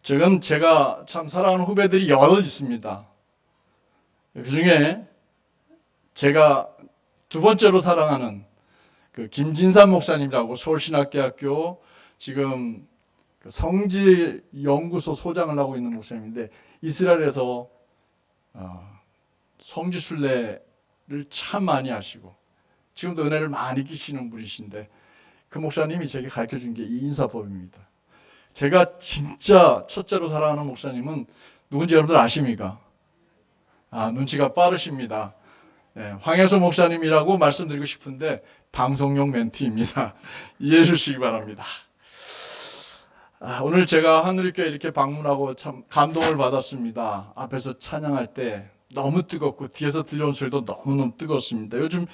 지금 제가 참 사랑하는 후배들이 여럿 있습니다. 그 중에 제가 두 번째로 사랑하는 그 김진삼 목사님이라고 서울신학대학교 지금 성지연구소 소장을 하고 있는 목사님인데, 이스라엘에서 성지순례를 참 많이 하시고 지금도 은혜를 많이 끼시는 분이신데, 그 목사님이 제게 가르쳐준 게 이 인사법입니다. 제가 진짜 첫째로 사랑하는 목사님은 누군지 여러분들 아십니까? 눈치가 빠르십니다. 네, 황혜수 목사님이라고 말씀드리고 싶은데 방송용 멘트입니다. 이해해 주시기 바랍니다. 오늘 제가 하늘교회 이렇게 방문하고 참 감동을 받았습니다. 앞에서 찬양할 때 너무 뜨겁고 뒤에서 들려온 소리도 너무너무 뜨겁습니다. 요즘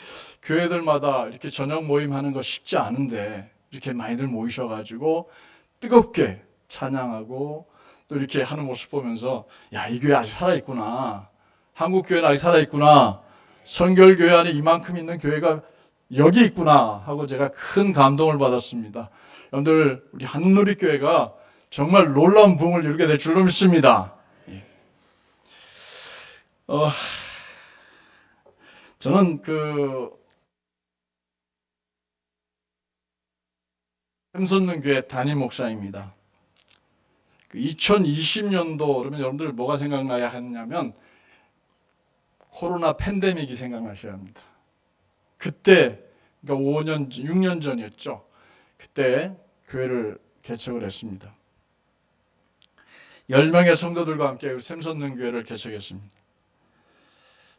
교회들마다 이렇게 저녁 모임 하는 거 쉽지 않은데 이렇게 많이들 모이셔가지고 뜨겁게 찬양하고 또 이렇게 하는 모습 보면서, 야, 이 교회 아직 살아있구나. 한국 교회는 아직 살아있구나. 선결교회 안에 이만큼 있는 교회가 여기 있구나 하고 제가 큰 감동을 받았습니다. 여러분들, 우리 한누리교회가 정말 놀라운 부흥을 이루게 될 줄로 믿습니다. 저는 샘솟는 교회 담임 목사입니다. 2020년도 그러면 여러분들 뭐가 생각나야 하냐면 코로나 팬데믹이 생각나셔야 합니다. 그때, 그러니까 5년, 6년 전이었죠. 그때 교회를 개척을 했습니다. 10명의 성도들과 함께 샘솟는 교회를 개척했습니다.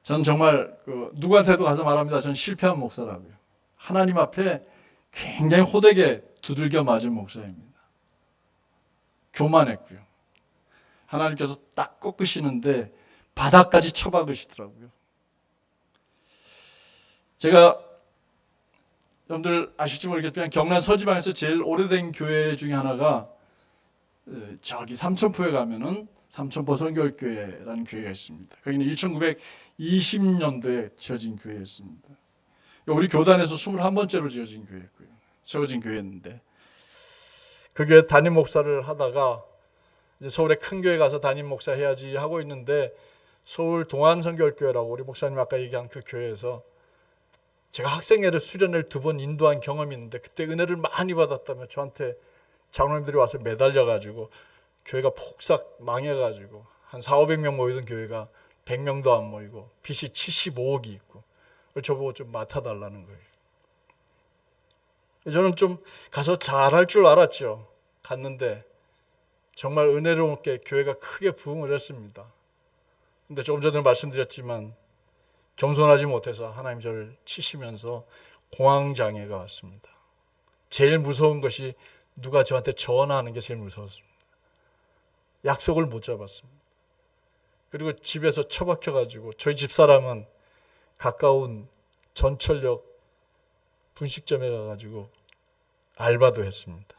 전 정말 누구한테도 가서 말합니다. 전 실패한 목사라고요. 하나님 앞에 굉장히 호되게 두들겨 맞은 목사입니다. 교만했고요. 하나님께서 딱 꺾으시는데 바닥까지 쳐박으시더라고요. 제가 여러분들 아실지 모르겠지만 경남 서지방에서 제일 오래된 교회 중에 하나가 저기 삼천포에 가면은 삼천포 선교교회라는 교회가 있습니다. 거기는 1920년도에 지어진 교회였습니다. 우리 교단에서 21번째로 지어진 교회였고요. 세워진 교회였는데, 그 교회 담임 목사를 하다가 이제 서울에 큰 교회 가서 담임 목사 해야지 하고 있는데, 서울 동안선교교회라고 우리 목사님 아까 얘기한 그 교회에서 제가 학생회를 수련회를 2번 인도한 경험이 있는데, 그때 은혜를 많이 받았다며 저한테 장로님들이 와서 매달려가지고 교회가 폭삭 망해가지고 한 400~500명 모이던 교회가 100명도 안 모이고 빚이 75억이 있고, 저보고 좀 맡아달라는 거예요. 저는 좀 가서 잘할 줄 알았죠. 갔는데 정말 은혜롭게 교회가 크게 부흥을 했습니다. 근데 조금 전에 말씀드렸지만 겸손하지 못해서 하나님 저를 치시면서 공황장애가 왔습니다. 제일 무서운 것이 누가 저한테 전화하는 게 제일 무서웠습니다. 약속을 못 잡았습니다. 그리고 집에서 처박혀가지고 저희 집사람은 가까운 전철역 분식점에 가가지고 알바도 했습니다.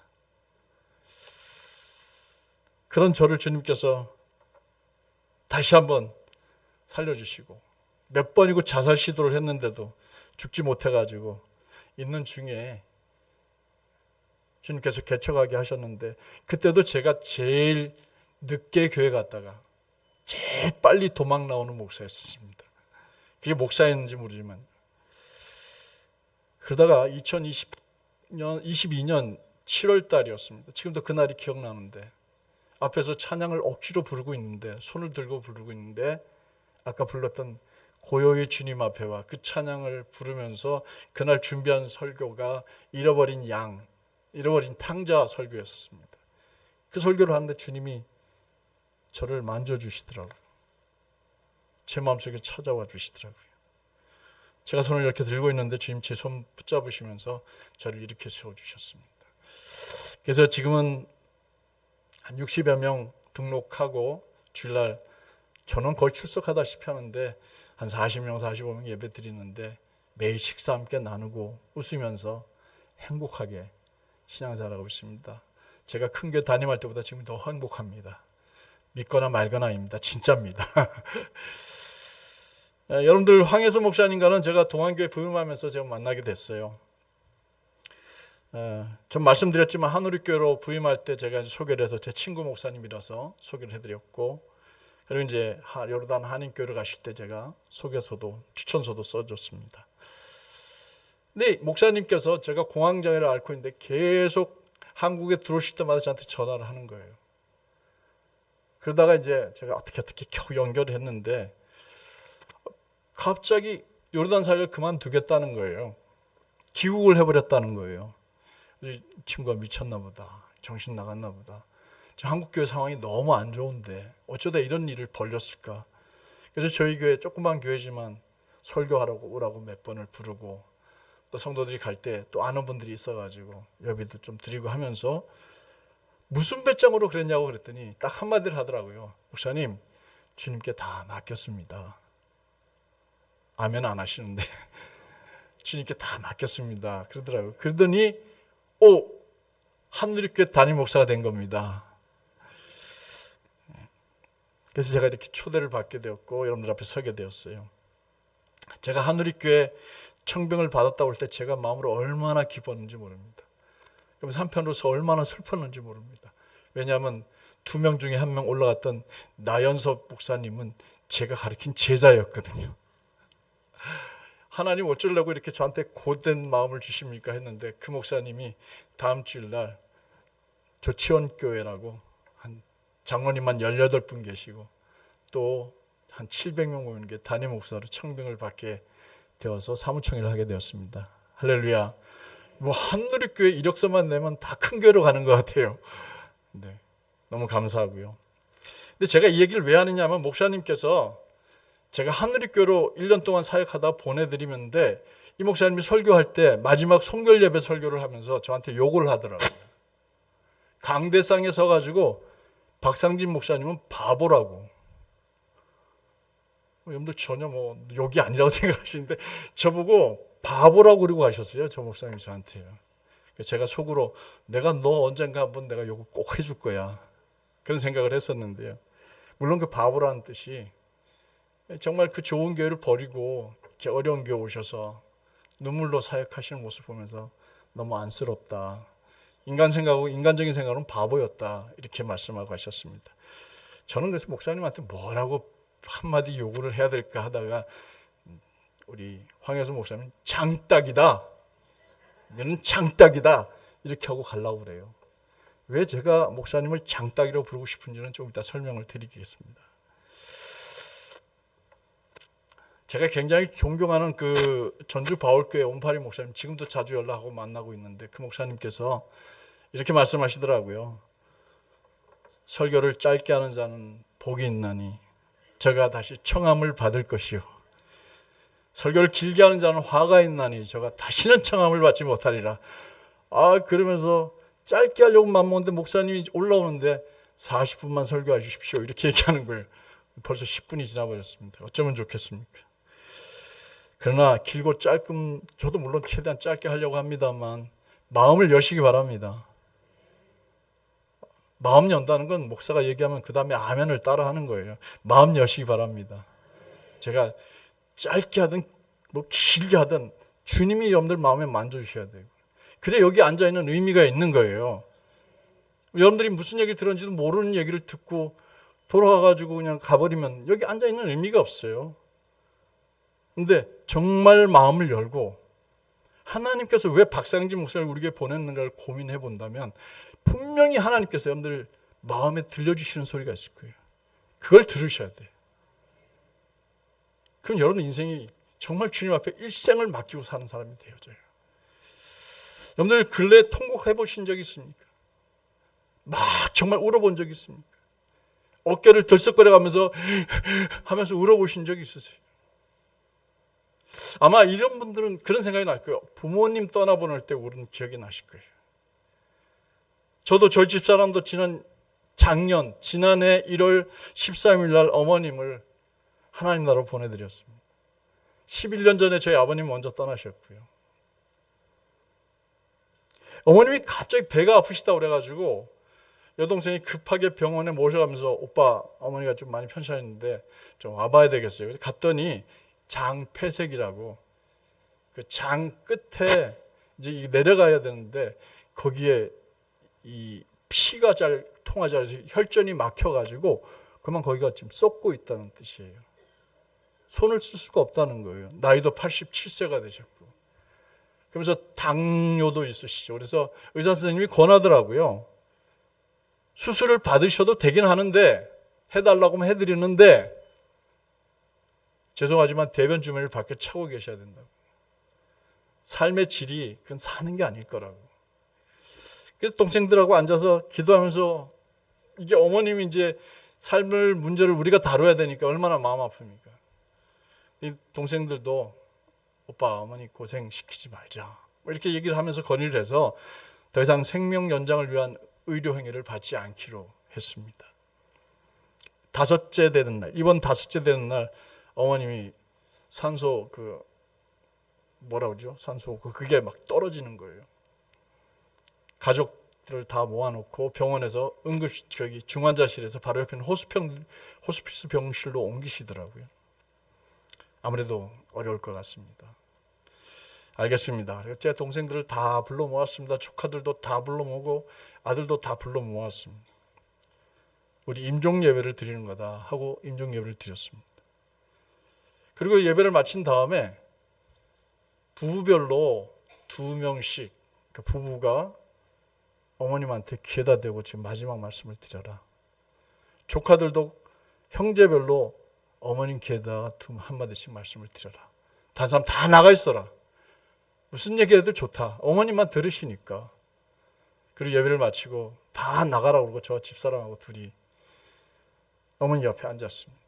그런 저를 주님께서 다시 한번 살려주시고 몇 번이고 자살 시도를 했는데도 죽지 못해가지고 있는 중에 주님께서 개척하게 하셨는데, 그때도 제가 제일 늦게 교회 갔다가 제일 빨리 도망 나오는 목사였습니다. 그게 목사였는지 모르지만. 그러다가 2022년 7월 달이었습니다. 지금도 그날이 기억나는데, 앞에서 찬양을 억지로 부르고 있는데, 손을 들고 부르고 있는데, 아까 불렀던 고요의 주님 앞에와 그 찬양을 부르면서 그날 준비한 설교가 잃어버린 양, 잃어버린 탕자 설교였습니다. 그 설교를 하는데 주님이 저를 만져주시더라고요. 제 마음속에 찾아와 주시더라고요. 제가 손을 이렇게 들고 있는데 주님 제 손 붙잡으시면서 저를 이렇게 세워주셨습니다. 그래서 지금은 한 60여 명 등록하고 주일날 저는 거의 출석하다시피 하는데 한 40명, 45명 예배 드리는데 매일 식사 함께 나누고 웃으면서 행복하게 신앙생활하고 있습니다. 제가 큰 교회 담임할 때보다 지금 더 행복합니다. 믿거나 말거나입니다. 진짜입니다. 여러분들, 황혜수 목사님과는 제가 동안교회 부임하면서 제가 만나게 됐어요. 좀 말씀드렸지만 한우리교회로 부임할 때 제가 소개를 해서 제 친구 목사님이라서 소개를 해드렸고, 그리고 이제 요르단 한인교회를 가실 때 제가 소개서도 추천서도 써줬습니다. 근데 목사님께서 제가 공황장애를 앓고 있는데 계속 한국에 들어오실 때마다 저한테 전화를 하는 거예요. 그러다가 이제 제가 어떻게 겨우 연결을 했는데 갑자기 요르단 사역을 그만두겠다는 거예요. 귀국을 해버렸다는 거예요. 이 친구가 미쳤나 보다. 정신 나갔나 보다. 한국교회 상황이 너무 안 좋은데 어쩌다 이런 일을 벌렸을까. 그래서 저희 교회 조그만 교회지만 설교하라고 오라고 몇 번을 부르고, 또 성도들이 갈 때 또 아는 분들이 있어가지고 예배도 좀 드리고 하면서, 무슨 배짱으로 그랬냐고 그랬더니 딱 한마디를 하더라고요. 목사님, 주님께 다 맡겼습니다. 아멘 안 하시는데 주님께 다 맡겼습니다 그러더라고요. 그러더니 한누리교회 담임 목사가 된 겁니다. 그래서 제가 이렇게 초대를 받게 되었고 여러분들 앞에 서게 되었어요. 제가 한누리교회 청병을 받았다 올 때 제가 마음으로 얼마나 기뻤는지 모릅니다. 그러면서 한편으로서 얼마나 슬펐는지 모릅니다. 왜냐하면 2명 중에 1명 올라갔던 나연섭 목사님은 제가 가르친 제자였거든요. 하나님 어쩌려고 이렇게 저한테 고된 마음을 주십니까 했는데, 그 목사님이 다음 주일날 조치원교회라고 한 장로님만 18분 계시고 또 한 700명 모이는 게 담임 목사로 청빙을 받게 되어서 사무총회를 하게 되었습니다. 할렐루야. 뭐 한누리교회 이력서만 내면 다 큰 교회로 가는 것 같아요. 네, 너무 감사하고요. 근데 제가 이 얘기를 왜 하느냐면, 목사님께서 제가 한누리교회로 1년 동안 사역하다 보내드리는데, 이 목사님이 설교할 때 마지막 송별 예배 설교를 하면서 저한테 욕을 하더라고요. 강대상에 서가지고 박상진 목사님은 바보라고. 여러분들 전혀 뭐 욕이 아니라고 생각하시는데 저보고 바보라고 그러고 가셨어요. 저 목사님이 저한테요. 제가 속으로 내가 너 언젠가 한번 내가 욕을 꼭 해줄 거야, 그런 생각을 했었는데요. 물론 그 바보라는 뜻이 정말 그 좋은 교회를 버리고 이렇게 어려운 교회 오셔서 눈물로 사역하시는 모습 보면서 너무 안쓰럽다. 인간적인 생각으로는 바보였다, 이렇게 말씀하고 하셨습니다. 저는 그래서 목사님한테 뭐라고 한마디 요구를 해야 될까 하다가, 우리 황혜수 목사님 장딱이다, 너는 장딱이다, 이렇게 하고 가려고 그래요. 왜 제가 목사님을 장딱이라고 부르고 싶은지는 좀 이따 설명을 드리겠습니다. 제가 굉장히 존경하는 그 전주 바울교회 온파리 목사님, 지금도 자주 연락하고 만나고 있는데, 그 목사님께서 이렇게 말씀하시더라고요. 설교를 짧게 하는 자는 복이 있나니 저가 다시 청함을 받을 것이요, 설교를 길게 하는 자는 화가 있나니 저가 다시는 청함을 받지 못하리라. 그러면서 짧게 하려고 맘먹는데 목사님이 올라오는데 40분만 설교해 주십시오, 이렇게 얘기하는 거예요. 벌써 10분이 지나버렸습니다. 어쩌면 좋겠습니까? 그러나 길고 짧금, 저도 물론 최대한 짧게 하려고 합니다만 마음을 여시기 바랍니다. 마음 연다는 건 목사가 얘기하면 그 다음에 아멘을 따라 하는 거예요. 마음 여시기 바랍니다. 제가 짧게 하든 뭐 길게 하든 주님이 여러분들 마음에 만져주셔야 돼요. 그래 여기 앉아있는 의미가 있는 거예요. 여러분들이 무슨 얘기를 들었는지도 모르는 얘기를 듣고 돌아가가지고 그냥 가버리면 여기 앉아있는 의미가 없어요. 근데 정말 마음을 열고 하나님께서 왜 박상진 목사를 우리에게 보냈는가를 고민해 본다면, 분명히 하나님께서 여러분들 마음에 들려주시는 소리가 있을 거예요. 그걸 들으셔야 돼요. 그럼 여러분 인생이 정말 주님 앞에 일생을 맡기고 사는 사람이 되어져요. 여러분들 근래에 통곡해 보신 적 있습니까? 막 정말 울어본 적 있습니까? 어깨를 들썩거려가면서 하면서 울어보신 적이 있으세요? 아마 이런 분들은 그런 생각이 날 거예요. 부모님 떠나보낼 때 울은 기억이 나실 거예요. 저도 저희 집사람도 지난해 1월 13일 날 어머님을 하나님 나라로 보내드렸습니다. 11년 전에 저희 아버님 먼저 떠나셨고요. 어머님이 갑자기 배가 아프시다고 그래가지고 여동생이 급하게 병원에 모셔가면서, 오빠 어머니가 좀 많이 편찮았는데 좀 와봐야 되겠어요. 갔더니 장폐색이라고, 그 장 끝에 이제 내려가야 되는데 거기에 이 피가 잘 통하지 않아서 혈전이 막혀가지고 그만 거기가 지금 썩고 있다는 뜻이에요. 손을 쓸 수가 없다는 거예요. 나이도 87세가 되셨고. 그러면서 당뇨도 있으시죠. 그래서 의사 선생님이 권하더라고요. 수술을 받으셔도 되긴 하는데, 해달라고 하면 해드리는데, 죄송하지만 대변 주머니를 밖에 차고 계셔야 된다고. 삶의 질이 그건 사는 게 아닐 거라고. 그래서 동생들하고 앉아서 기도하면서 이게 어머님이 이제 삶을 문제를 우리가 다뤄야 되니까 얼마나 마음 아픕니까? 이 동생들도 오빠 어머니 고생시키지 말자 이렇게 얘기를 하면서 건의를 해서 더 이상 생명 연장을 위한 의료 행위를 받지 않기로 했습니다. 다섯째 되는 날, 이번 다섯째 되는 날 어머님이 산소 산소 그게 막 떨어지는 거예요. 가족들을 다 모아놓고 병원에서 중환자실에서 바로 옆에 있는 호스피스 병실로 옮기시더라고요. 아무래도 어려울 것 같습니다. 알겠습니다. 제 동생들을 다 불러 모았습니다. 조카들도 다 불러 모으고 아들도 다 불러 모았습니다. 우리 임종 예배를 드리는 거다 하고 임종 예배를 드렸습니다. 그리고 예배를 마친 다음에 부부별로 2명씩 부부가 어머님한테 귀에다 대고 지금 마지막 말씀을 드려라. 조카들도 형제별로 어머님 귀에다가 한마디씩 말씀을 드려라. 다른 사람 다 나가 있어라. 무슨 얘기해도 좋다. 어머님만 들으시니까. 그리고 예배를 마치고 다 나가라고 그러고 저 집사람하고 둘이 어머니 옆에 앉았습니다.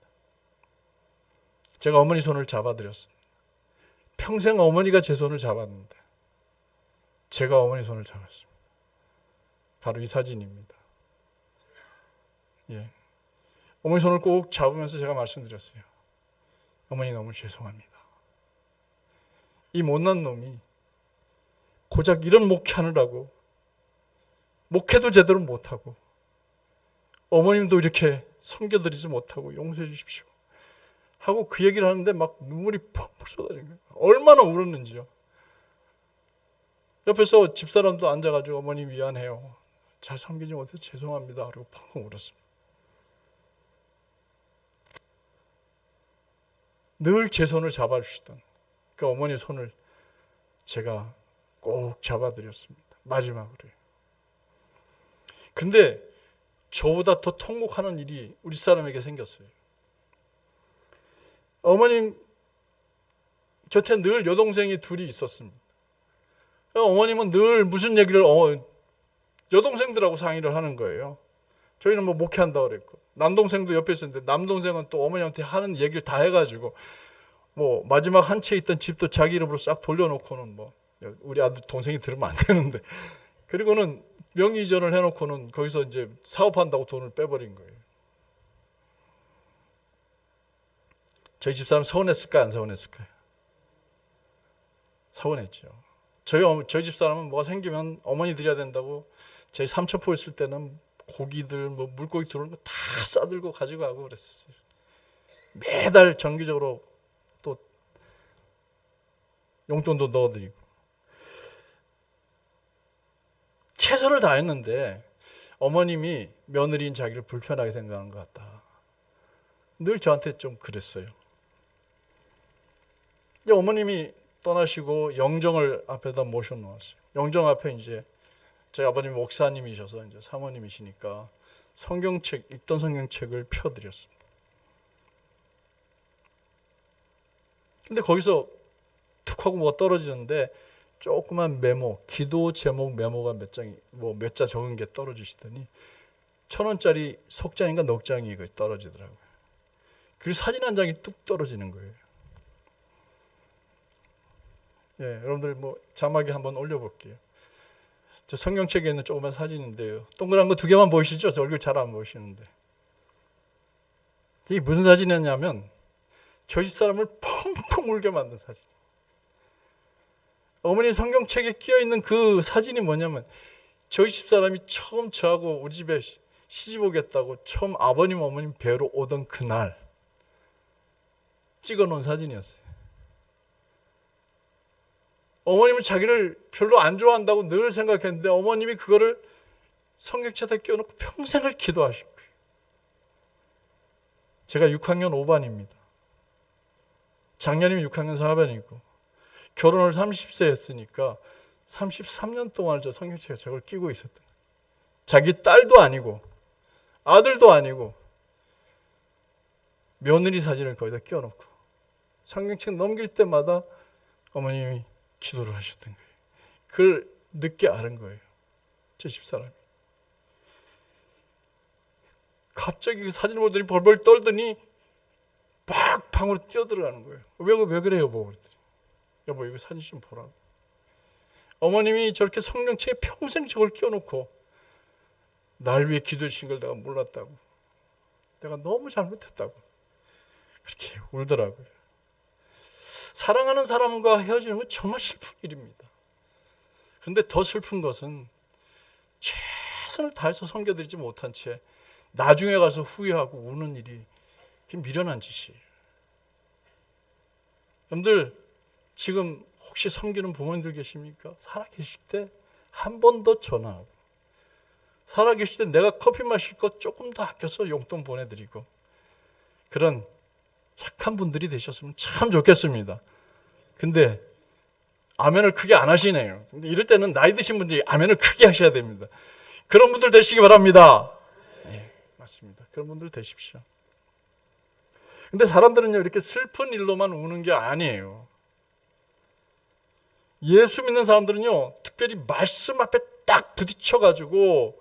제가 어머니 손을 잡아드렸습니다. 평생 어머니가 제 손을 잡았는데 제가 어머니 손을 잡았습니다. 바로 이 사진입니다. 예. 어머니 손을 꼭 잡으면서 제가 말씀드렸어요. 어머니 너무 죄송합니다. 이 못난 놈이 고작 이런 목회하느라고 목회도 제대로 못하고 어머님도 이렇게 섬겨드리지 못하고 용서해 주십시오 하고 그 얘기를 하는데 막 눈물이 펑펑 쏟아지는 거예요. 얼마나 울었는지요. 옆에서 집사람도 앉아가지고 어머니 미안해요. 잘 섬기지 못해서 죄송합니다. 그리고 펑펑 울었습니다. 늘 제 손을 잡아주시던 그 어머니 손을 제가 꼭 잡아드렸습니다. 마지막으로. 근데 저보다 더 통곡하는 일이 우리 사람에게 생겼어요. 어머님 곁에 늘 여동생이 둘이 있었습니다. 어머님은 늘 무슨 얘기를 여동생들하고 상의를 하는 거예요. 저희는 뭐 목회한다고 그랬고 남동생도 옆에 있었는데 남동생은 또 어머니한테 하는 얘기를 다 해가지고 뭐 마지막 한 채 있던 집도 자기 이름으로 싹 돌려놓고는 뭐 우리 아들 동생이 들으면 안 되는데 그리고는 명의 이전을 해놓고는 거기서 이제 사업한다고 돈을 빼버린 거예요. 저희 집사람 서운했을까요? 안 서운했을까요? 서운했죠. 저희 집사람은 뭐가 생기면 어머니 드려야 된다고 저희 삼천포 있을 때는 고기들 뭐 물고기 들어오는 거 다 싸들고 가지고 가고 그랬어요. 매달 정기적으로 또 용돈도 넣어드리고 최선을 다했는데 어머님이 며느리인 자기를 불편하게 생각하는 것 같다. 늘 저한테 좀 그랬어요. 이제 어머님이 떠나시고 영정을 앞에다 모셔놓았어요. 영정 앞에 이제 저희 아버님이 목사님이셔서 이제 사모님이시니까 읽던 성경책을 펴드렸습니다. 근데 거기서 툭 하고 뭐가 떨어지는데 조그만 메모, 기도 제목 메모가 몇 자 적은 게 떨어지시더니 1,000원짜리 속장인가 넉장이 떨어지더라고요. 그리고 사진 한 장이 뚝 떨어지는 거예요. 예, 여러분들 뭐 자막에 한번 올려볼게요. 저 성경책에 있는 조그만 사진인데요. 동그란 거 2개만 보이시죠? 저 얼굴 잘 안 보이시는데. 이게 무슨 사진이었냐면 저희 사람을 펑펑 울게 만든 사진. 어머니 성경책에 끼어있는 그 사진이 뭐냐면 저희 집사람이 처음 저하고 우리 집에 시집 오겠다고 처음 아버님 어머님 뵈러 오던 그날 찍어놓은 사진이었어요. 어머님은 자기를 별로 안 좋아한다고 늘 생각했는데 어머님이 그거를 성경책에 끼워놓고 평생을 기도하신 거예요. 제가 6학년 5반입니다. 작년이면 6학년 4반이고 결혼을 30세 했으니까 33년 동안 저 성경책에 저걸 끼고 있었던 거예요. 자기 딸도 아니고 아들도 아니고 며느리 사진을 거기다 끼워놓고 성경책 넘길 때마다 어머님이 기도를 하셨던 거예요. 그걸 늦게 아는 거예요. 저 집사람이. 갑자기 그 사진을 보더니 벌벌 떨더니 막 방으로 뛰어들어가는 거예요. 왜 그래요, 여보? 그랬더니 여보 이거 사진 좀 보라고. 어머님이 저렇게 성경책에 평생 저걸 끼워놓고 날 위해 기도해 주신 걸 내가 몰랐다고. 내가 너무 잘못했다고. 그렇게 울더라고요. 사랑하는 사람과 헤어지는 건 정말 슬픈 일입니다. 그런데 더 슬픈 것은 최선을 다해서 섬겨드리지 못한 채 나중에 가서 후회하고 우는 일이 미련한 짓이에요. 여러분들 지금 혹시 섬기는 부모님들 계십니까? 살아계실 때 한 번 더 전화하고 살아계실 때 내가 커피 마실 것 조금 더 아껴서 용돈 보내드리고 그런 착한 분들이 되셨으면 참 좋겠습니다. 근데 아멘을 크게 안 하시네요. 근데 이럴 때는 나이 드신 분들이 아멘을 크게 하셔야 됩니다. 그런 분들 되시기 바랍니다. 네, 맞습니다. 그런 분들 되십시오. 근데 사람들은요 이렇게 슬픈 일로만 우는 게 아니에요. 예수 믿는 사람들은요 특별히 말씀 앞에 딱 부딪혀가지고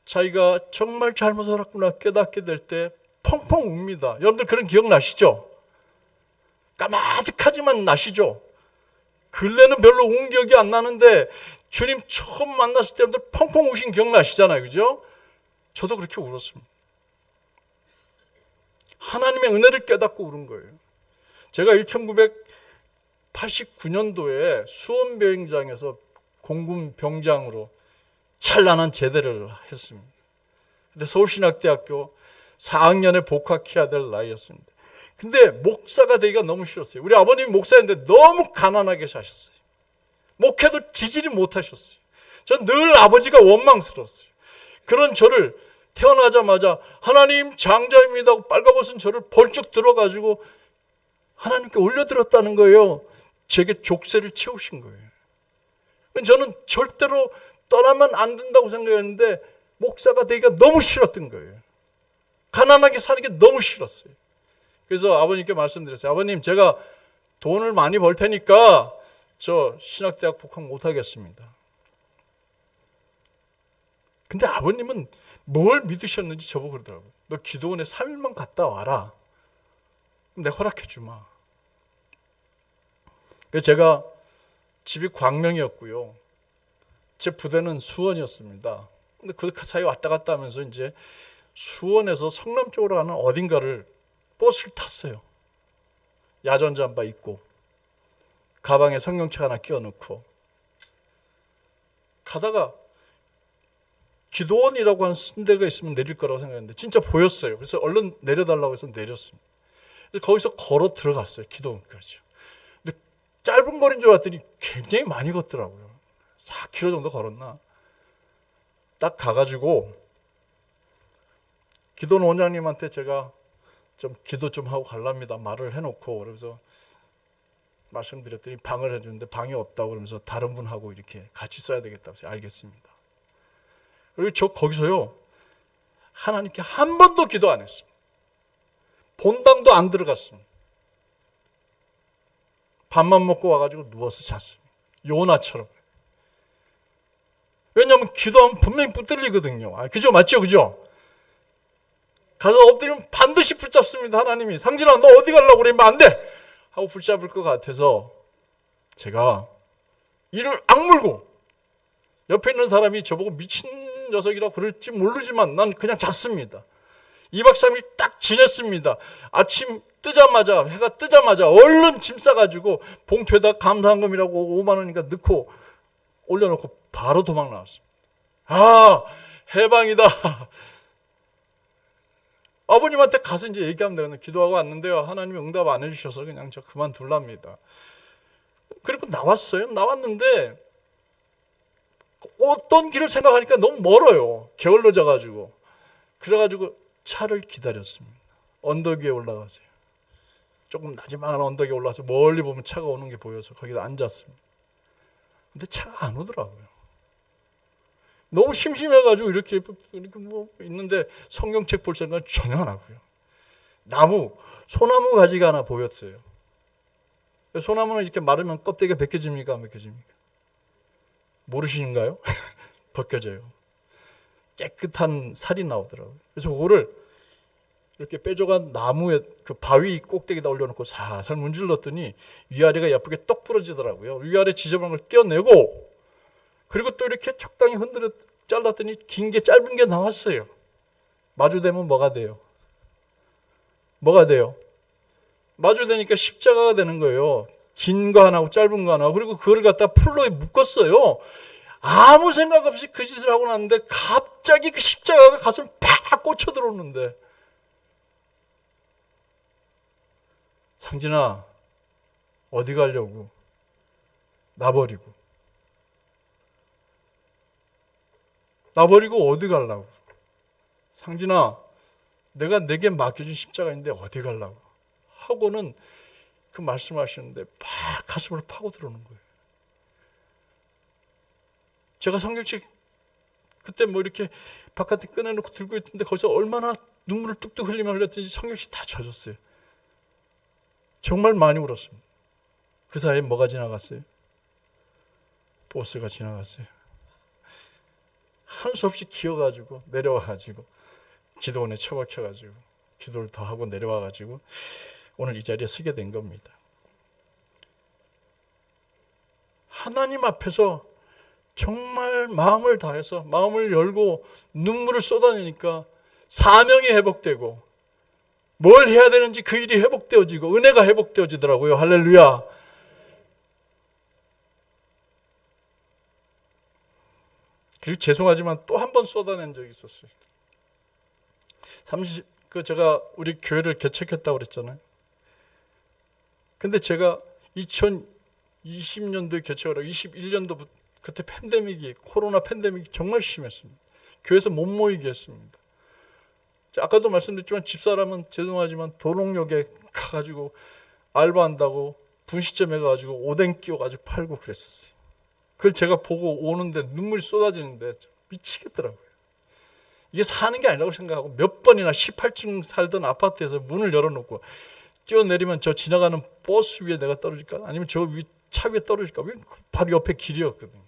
자기가 정말 잘못 살았구나 깨닫게 될 때 펑펑 웁니다. 여러분들 그런 기억 나시죠? 까마득하지만 나시죠? 근래는 별로 운 기억이 안 나는데 주님 처음 만났을 때 여러분들 펑펑 우신 기억 나시잖아요. 그죠? 저도 그렇게 울었습니다. 하나님의 은혜를 깨닫고 울은 거예요. 제가 1989년도에 수원비행장에서 공군 병장으로 찬란한 제대를 했습니다. 근데 서울신학대학교 4학년에 복학해야 될 나이였습니다. 근데 목사가 되기가 너무 싫었어요. 우리 아버님이 목사였는데 너무 가난하게 사셨어요. 목회도 지지를 못하셨어요. 전 늘 아버지가 원망스러웠어요. 그런 저를 태어나자마자 하나님 장자입니다 하고 빨가벗은 저를 벌쩍 들어가지고 하나님께 올려드렸다는 거예요. 제게 족쇄를 채우신 거예요. 저는 절대로 떠나면 안 된다고 생각했는데 목사가 되기가 너무 싫었던 거예요. 가난하게 사는 게 너무 싫었어요. 그래서 아버님께 말씀드렸어요. 아버님 제가 돈을 많이 벌 테니까 저 신학대학 복학 못하겠습니다. 근데 아버님은 뭘 믿으셨는지 저보고 그러더라고요. 너 기도원에 3일만 갔다 와라. 내가 허락해 주마. 그래서 제가 집이 광명이었고요. 제 부대는 수원이었습니다. 근데 그 사이 왔다 갔다 하면서 이제 수원에서 성남 쪽으로 가는 어딘가를 버스를 탔어요. 야전잠바 입고 가방에 성경책 하나 끼워넣고 가다가 기도원이라고 하는 순대가 있으면 내릴 거라고 생각했는데 진짜 보였어요. 그래서 얼른 내려달라고 해서 내렸습니다. 그래서 거기서 걸어 들어갔어요. 기도원까지. 근데 짧은 거리인 줄 알았더니 굉장히 많이 걷더라고요. 4km 정도 걸었나. 딱 가가지고 기도원 원장님한테 제가 좀 기도 좀 하고 갈랍니다. 말을 해놓고 그래서 말씀드렸더니 방을 해주는데 방이 없다고 그러면서 다른 분하고 이렇게 같이 써야 되겠다고 해서 알겠습니다. 그리고 저 거기서요 하나님께 한 번도 기도 안 했습니다. 본당도 안 들어갔습니다. 밥만 먹고 와가지고 누워서 잤습니다. 요나처럼. 왜냐하면 기도하면 분명히 붙들리거든요. 그죠? 맞죠? 그죠? 가서 엎드리면 반드시 붙잡습니다. 하나님이. 상진아 너 어디 가려고 그러면 안 돼! 하고 붙잡을 것 같아서 제가 이를 악물고 옆에 있는 사람이 저보고 미친 녀석이라고 그럴지 모르지만 난 그냥 잤습니다. 2박 3일 딱 지냈습니다. 아침 뜨자마자 해가 뜨자마자 얼른 짐 싸가지고 봉투에다 감사한금이라고 5만 원인가 넣고 올려놓고 바로 도망 나왔습니다. 아 해방이다. 아버님한테 가서 이제 얘기하면 되거든요. 기도하고 왔는데요. 하나님이 응답 안 해주셔서 그냥 저 그만둘랍니다. 그리고 나왔어요. 나왔는데 어떤 길을 생각하니까 너무 멀어요. 게을러져 가지고. 그래가지고 차를 기다렸습니다. 언덕 위에 올라가세요. 조금 나지막한 언덕에 올라가서 멀리 보면 차가 오는 게 보여서 거기다 앉았습니다. 근데 차가 안 오더라고요. 너무 심심해가지고 이렇게 뭐 있는데 성경책 볼 생각은 전혀 안 하고요. 소나무 가지가 하나 보였어요. 소나무는 이렇게 마르면 껍데기가 벗겨집니까? 안 벗겨집니까? 모르시는가요? 벗겨져요. 깨끗한 살이 나오더라고요. 그래서 그거를 이렇게 뾰족한 나무에 그 바위 꼭대기에다 올려놓고 살살 문질렀더니 위아래가 예쁘게 떡 부러지더라고요. 위아래 지저분한 걸 떼어내고 그리고 또 이렇게 적당히 흔들어 잘랐더니 긴 게 짧은 게 나왔어요. 마주대면 뭐가 돼요? 뭐가 돼요? 마주대니까 십자가가 되는 거예요. 긴 거 하나하고 짧은 거 하나. 그리고 그걸 갖다 풀로 묶었어요. 아무 생각 없이 그 짓을 하고 났는데 갑자기 그 십자가가 가슴에 팍 꽂혀 들어오는데, 상진아 어디 가려고? 나버리고 어디 가려고? 상진아 내가 내게 맡겨준 십자가인데 어디 가려고? 하고는 그 말씀하시는데 막 가슴을 파고 들어오는 거예요. 제가 성경책 그때 뭐 이렇게 바깥에 꺼내놓고 들고 있는데 거기서 얼마나 눈물을 뚝뚝 흘렸더니 성경책 다 젖었어요. 정말 많이 울었습니다. 그 사이에 뭐가 지나갔어요? 버스가 지나갔어요. 한 수 없이 기어가지고 내려와가지고 기도원에 처박혀가지고 기도를 더 하고 내려와가지고 오늘 이 자리에 서게 된 겁니다. 하나님 앞에서 정말 마음을 다해서 마음을 열고 눈물을 쏟아내니까 사명이 회복되고 뭘 해야 되는지 그 일이 회복되어지고 은혜가 회복되어지더라고요. 할렐루야. 그리고 죄송하지만 또 한 번 쏟아낸 적이 있었어요. 제가 우리 교회를 개척했다고 그랬잖아요. 근데 제가 2020년도에 개척을 하고 21년도 그때 코로나 팬데믹이 정말 심했습니다. 교회에서 못 모이게 했습니다. 아까도 말씀드렸지만 집사람은 죄송하지만 도롱역에 가가지고 알바한다고 분식점에 가가지고 오뎅 끼워가지고 팔고 그랬었어요. 그걸 제가 보고 오는데 눈물이 쏟아지는데 미치겠더라고요. 이게 사는 게 아니라고 생각하고 몇 번이나 18층 살던 아파트에서 문을 열어놓고 뛰어내리면 저 지나가는 버스 위에 내가 떨어질까? 아니면 저 차 위에 떨어질까? 바로 옆에 길이었거든요.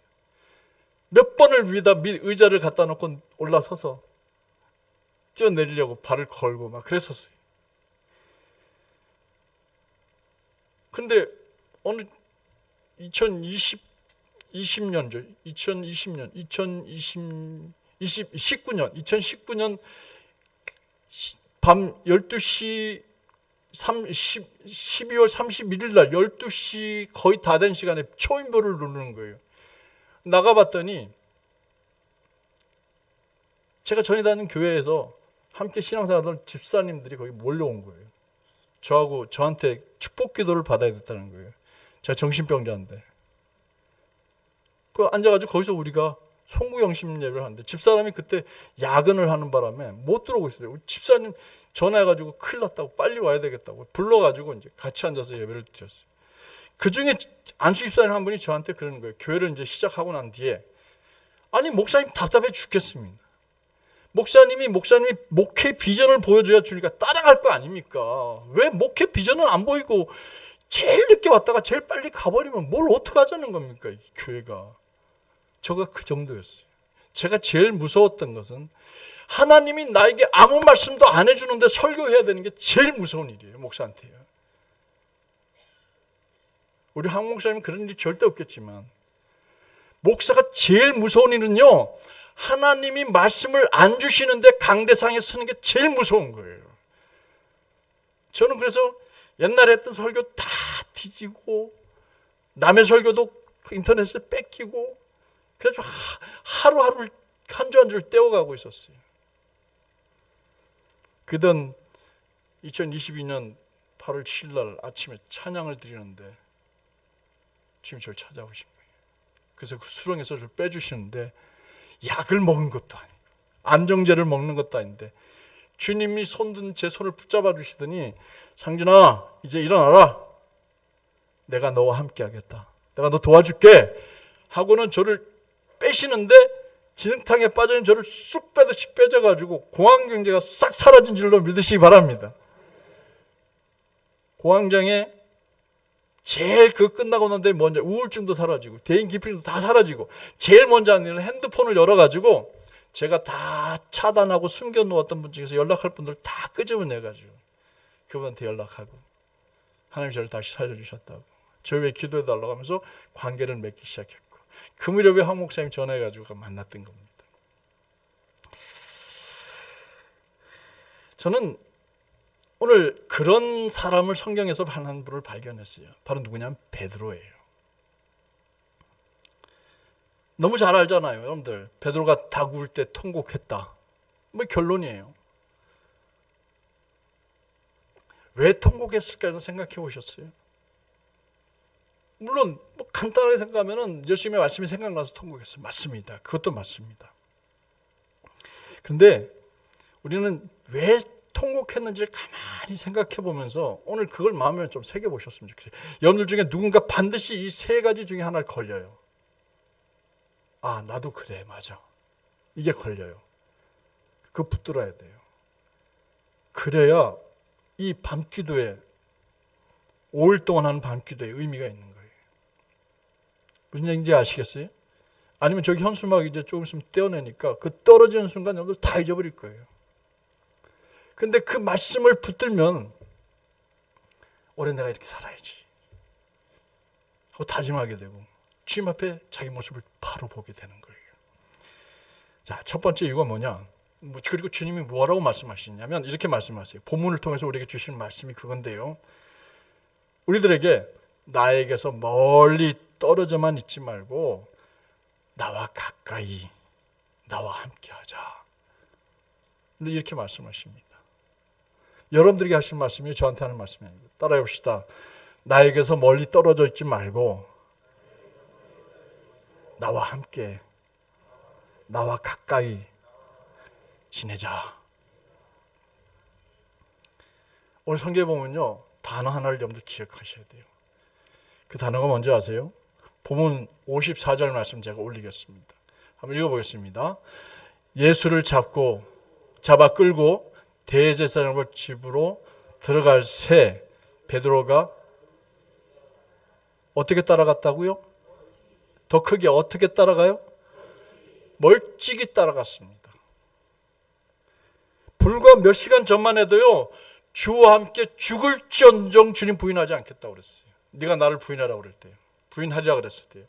몇 번을 위에다 의자를 갖다 놓고 올라서서 뛰어내리려고 발을 걸고 막 그랬었어요. 근데 어느 2019년 밤 12시 12월 31일 날 12시 거의 다 된 시간에 초인보를 누르는 거예요. 나가봤더니 제가 전에 다니는 교회에서 함께 신앙생활하던 집사님들이 거기 몰려온 거예요. 저한테 축복 기도를 받아야 됐다는 거예요. 제가 정신병자인데. 그 앉아가지고 거기서 우리가 송구영심 예배를 하는데 집사람이 그때 야근을 하는 바람에 못 들어오고 있어요. 집사님 전화해가지고 큰일 났다고 빨리 와야 되겠다고 불러가지고 이제 같이 앉아서 예배를 드렸어요. 그 중에 안수 집사님 한 분이 저한테 그러는 거예요. 교회를 이제 시작하고 난 뒤에 아니 목사님 답답해 죽겠습니다. 목사님이 목회 비전을 보여줘야 주니까 따라갈 거 아닙니까? 왜 목회 비전은 안 보이고 제일 늦게 왔다가 제일 빨리 가버리면 뭘 어떻게 하자는 겁니까? 이 교회가. 저가 그 정도였어요. 제가 제일 무서웠던 것은 하나님이 나에게 아무 말씀도 안 해주는데 설교해야 되는 게 제일 무서운 일이에요. 목사한테요. 우리 한 목사님은 그런 일이 절대 없겠지만 목사가 제일 무서운 일은요. 하나님이 말씀을 안 주시는데 강대상에 서는 게 제일 무서운 거예요. 저는 그래서 옛날에 했던 설교 다 뒤지고 남의 설교도 인터넷에 뺏기고 그래서 하루하루를 한 줄 한 줄 떼어가고 있었어요. 그던 2022년 8월 7일 날 아침에 찬양을 드리는데 주님 저를 찾아오신 거예요. 그래서 그 수렁에서 저를 빼주시는데 약을 먹은 것도 아니고 안정제를 먹는 것도 아닌데 주님이 손든 제 손을 붙잡아 주시더니 상준아 이제 일어나라. 내가 너와 함께 하겠다. 내가 너 도와줄게. 하고는 저를 빼시는데 진흙탕에 빠져있는 저를 쑥 빼듯이 빼져가지고 공황경제가 싹 사라진 줄로 믿으시기 바랍니다. 공황장애 제일 끝나고 난 뒤에 먼저 우울증도 사라지고 대인 기피도 다 사라지고 제일 먼저 하는 일은 핸드폰을 열어가지고 제가 다 차단하고 숨겨놓았던 분 중에서 연락할 분들 다 끄집어내가지고 그분한테 연락하고 하나님 저를 다시 살려주셨다고 저희 왜 기도해달라고 하면서 관계를 맺기 시작했고 그 무렵에 황 목사님 전화해가지고 만났던 겁니다. 저는 오늘 그런 사람을 성경에서 한 분을 발견했어요. 바로 누구냐면 베드로예요. 너무 잘 알잖아요, 여러분들. 베드로가 닭 구울 때 통곡했다. 뭐 결론이에요. 왜 통곡했을까요? 생각해 보셨어요? 물론 뭐 간단하게 생각하면 예수님의 말씀이 생각나서 통곡했어요. 맞습니다. 그것도 맞습니다. 그런데 우리는 왜 통곡했는지를 가만히 생각해 보면서 오늘 그걸 마음에 좀 새겨보셨으면 좋겠어요. 여러분들 중에 누군가 반드시 이 세 가지 중에 하나를 걸려요. 아, 나도 그래, 맞아. 이게 걸려요. 그거 붙들어야 돼요. 그래야 이 밤기도에 5일 동안 하는 밤기도에 의미가 있는 거예요. 무슨 얘기인지 아시겠어요? 아니면 저기 현수막 이제 조금 있으면 떼어내니까 그 떨어지는 순간 여러분들 다 잊어버릴 거예요. 근데 그 말씀을 붙들면 올해 내가 이렇게 살아야지 하고 다짐하게 되고 주님 앞에 자기 모습을 바로 보게 되는 거예요. 자, 첫 번째 이유가 뭐냐? 그리고 주님이 뭐라고 말씀하시냐면 이렇게 말씀하세요. 본문을 통해서 우리에게 주시는 말씀이 그건데요. 우리들에게 나에게서 멀리 떨어져만 있지 말고 나와 가까이 나와 함께 하자. 이렇게 말씀하십니다. 여러분들에게 하신 말씀이 저한테 하는 말씀이 아니고 따라해 봅시다. 나에게서 멀리 떨어져 있지 말고 나와 함께 나와 가까이 지내자. 오늘 성경에 보면요 단어 하나를 여러분들 기억하셔야 돼요. 그 단어가 뭔지 아세요? 본문 54절 말씀 제가 올리겠습니다. 한번 읽어보겠습니다. 예수를 잡아 끌고 대제사장의 집으로 들어갈 새 베드로가 어떻게 따라갔다고요? 더 크게 어떻게 따라가요? 멀찍이 따라갔습니다. 불과 몇 시간 전만 해도요 주와 함께 죽을지언정 주님 부인하지 않겠다고 그랬어요. 네가 나를 부인하라고 그럴 때요. 부인하리라 그랬을 때요.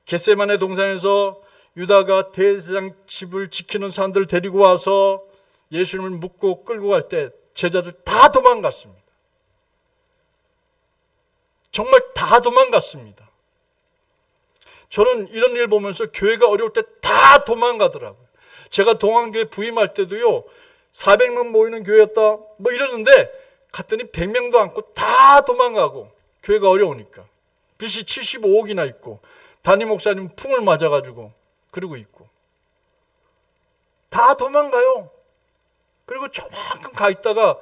겟세마네 동산에서 유다가 대제사장 집을 지키는 사람들을 데리고 와서 예수님을 묶고 끌고 갈 때 제자들 다 도망갔습니다. 정말 다 도망갔습니다. 저는 이런 일 보면서 교회가 어려울 때 다 도망가더라고요. 제가 동안교회 부임할 때도요 400명 모이는 교회였다 뭐 이러는데 갔더니 100명도 않고 다 도망가고 교회가 어려우니까 빚이 75억이나 있고 담임 목사님 풍을 맞아가지고 그러고 있고 다 도망가요. 그리고 조만큼 가 있다가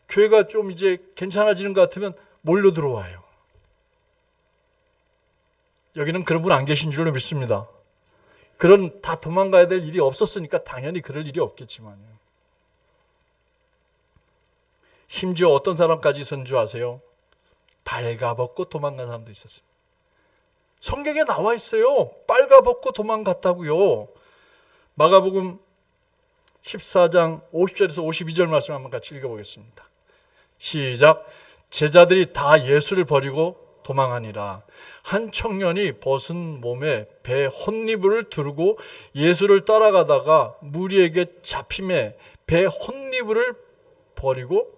교회가 좀 이제 괜찮아지는 것 같으면 몰려 들어와요. 여기는 그런 분 안 계신 줄로 믿습니다. 그런 다 도망가야 될 일이 없었으니까 당연히 그럴 일이 없겠지만요. 심지어 어떤 사람까지 있었는 줄 아세요? 발가벗고 도망간 사람도 있었습니다. 성경에 나와 있어요. 빨가벗고 도망갔다고요. 마가복음 14장 50절에서 52절 말씀 한번 같이 읽어보겠습니다. 시작. 제자들이 다 예수를 버리고 도망하니라. 한 청년이 벗은 몸에 배 혼니부를 두르고 예수를 따라가다가 무리에게 잡힘에 배 혼니부를 버리고,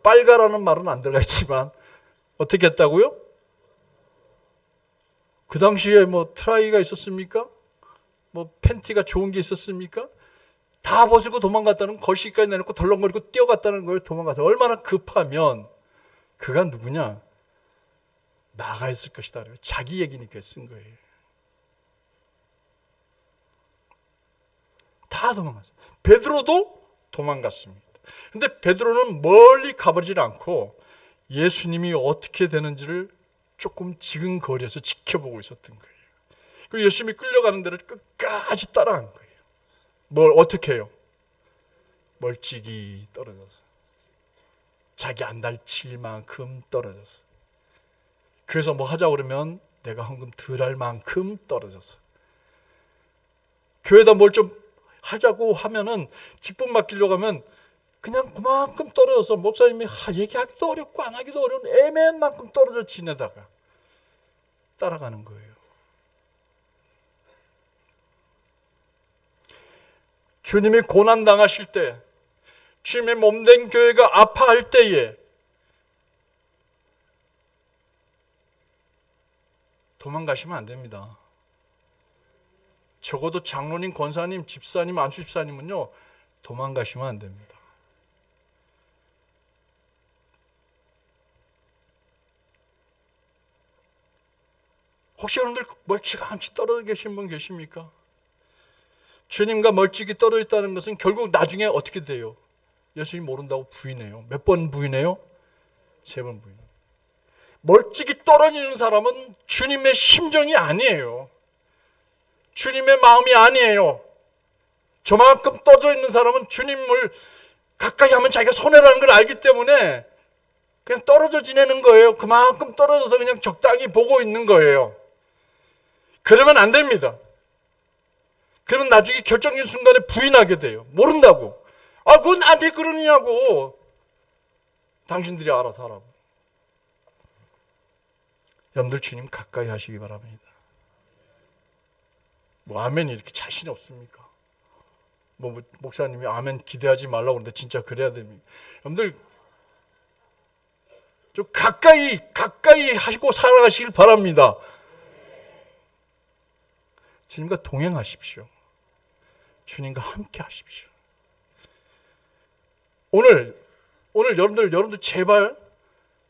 빨가라는 말은 안 들어가 있지만 어떻게 했다고요? 그 당시에 뭐 트라이가 있었습니까? 뭐 팬티가 좋은 게 있었습니까? 다 벗고 도망갔다는, 거시기까지 내놓고 덜렁거리고 뛰어갔다는 걸 도망가서 얼마나 급하면. 그가 누구냐? 나가 있을 것이다. 자기 얘기니까 쓴 거예요. 다 도망갔어요. 베드로도 도망갔습니다. 근데 베드로는 멀리 가버리지 않고 예수님이 어떻게 되는지를 조금 지근거리에서 지켜보고 있었던 거예요. 그 예수님이 끌려가는 데를 끝까지 따라간 거예요. 뭘 어떻게 해요? 멀찍이 떨어져서. 자기 안 다칠 만큼 떨어져서. 그래서 뭐 하자고 그러면 내가 헌금 덜 할 만큼 떨어져서. 교회에다 뭘 좀 하자고 하면은 직분 맡기려고 하면 그냥 그만큼 떨어져서 목사님이 얘기하기도 어렵고 안 하기도 어려운 애매한 만큼 떨어져 지내다가 따라가는 거예요. 주님이 고난당하실 때, 주님의 몸된 교회가 아파할 때에 도망가시면 안 됩니다. 적어도 장로님, 권사님, 집사님, 안수 집사님은요, 도망가시면 안 됩니다. 혹시 여러분들 멀찌감치 떨어져 계신 분 계십니까? 주님과 멀찍이 떨어져 있다는 것은 결국 나중에 어떻게 돼요? 예수님 모른다고 부인해요. 몇 번 부인해요? 3번 부인해요. 멀찍이 떨어지는 사람은 주님의 심정이 아니에요. 주님의 마음이 아니에요. 저만큼 떨어져 있는 사람은 주님을 가까이 하면 자기가 손해라는 걸 알기 때문에 그냥 떨어져 지내는 거예요. 그만큼 떨어져서 그냥 적당히 보고 있는 거예요. 그러면 안 됩니다. 그러면 나중에 결정적인 순간에 부인하게 돼요. 모른다고. 그건 나한테 그러느냐고. 당신들이 알아서 하라고. 여러분들 주님 가까이 하시기 바랍니다. 아멘이 이렇게 자신이 없습니까? 목사님이 아멘 기대하지 말라고 그러는데 진짜 그래야 됩니다. 여러분들 좀 가까이 하시고 살아가시길 바랍니다. 주님과 동행하십시오. 주님과 함께 하십시오. 오늘 여러분들 제발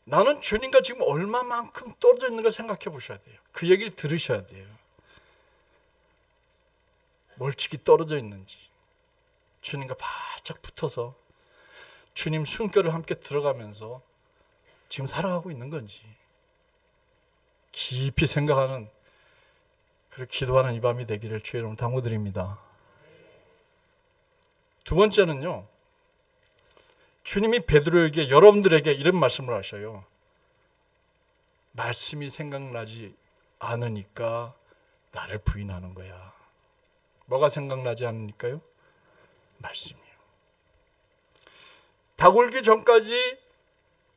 나는 주님과 지금 얼마만큼 떨어져 있는 걸 생각해 보셔야 돼요. 그 얘기를 들으셔야 돼요. 멀찍이 떨어져 있는지, 주님과 바짝 붙어서 주님 숨결을 함께 들어가면서 지금 살아가고 있는 건지 깊이 생각하는, 그리고 기도하는 이 밤이 되기를 주의 이름으로 당부드립니다. 두 번째는요, 주님이 베드로에게, 여러분들에게 이런 말씀을 하셔요. 말씀이 생각나지 않으니까 나를 부인하는 거야. 뭐가 생각나지 않으니까요? 말씀이요. 닭 울기 전까지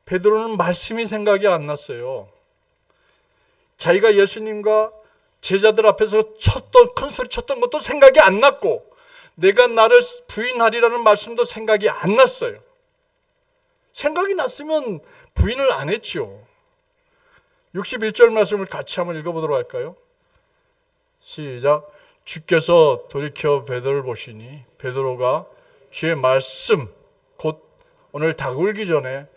베드로는 말씀이 생각이 안 났어요. 자기가 예수님과 제자들 앞에서 큰 소리 쳤던 것도 생각이 안 났고, 내가 나를 부인하리라는 말씀도 생각이 안 났어요. 생각이 났으면 부인을 안 했죠. 61절 말씀을 같이 한번 읽어보도록 할까요? 시작. 주께서 돌이켜 베드로를 보시니 베드로가 주의 말씀, 곧 오늘 닭 울기 전에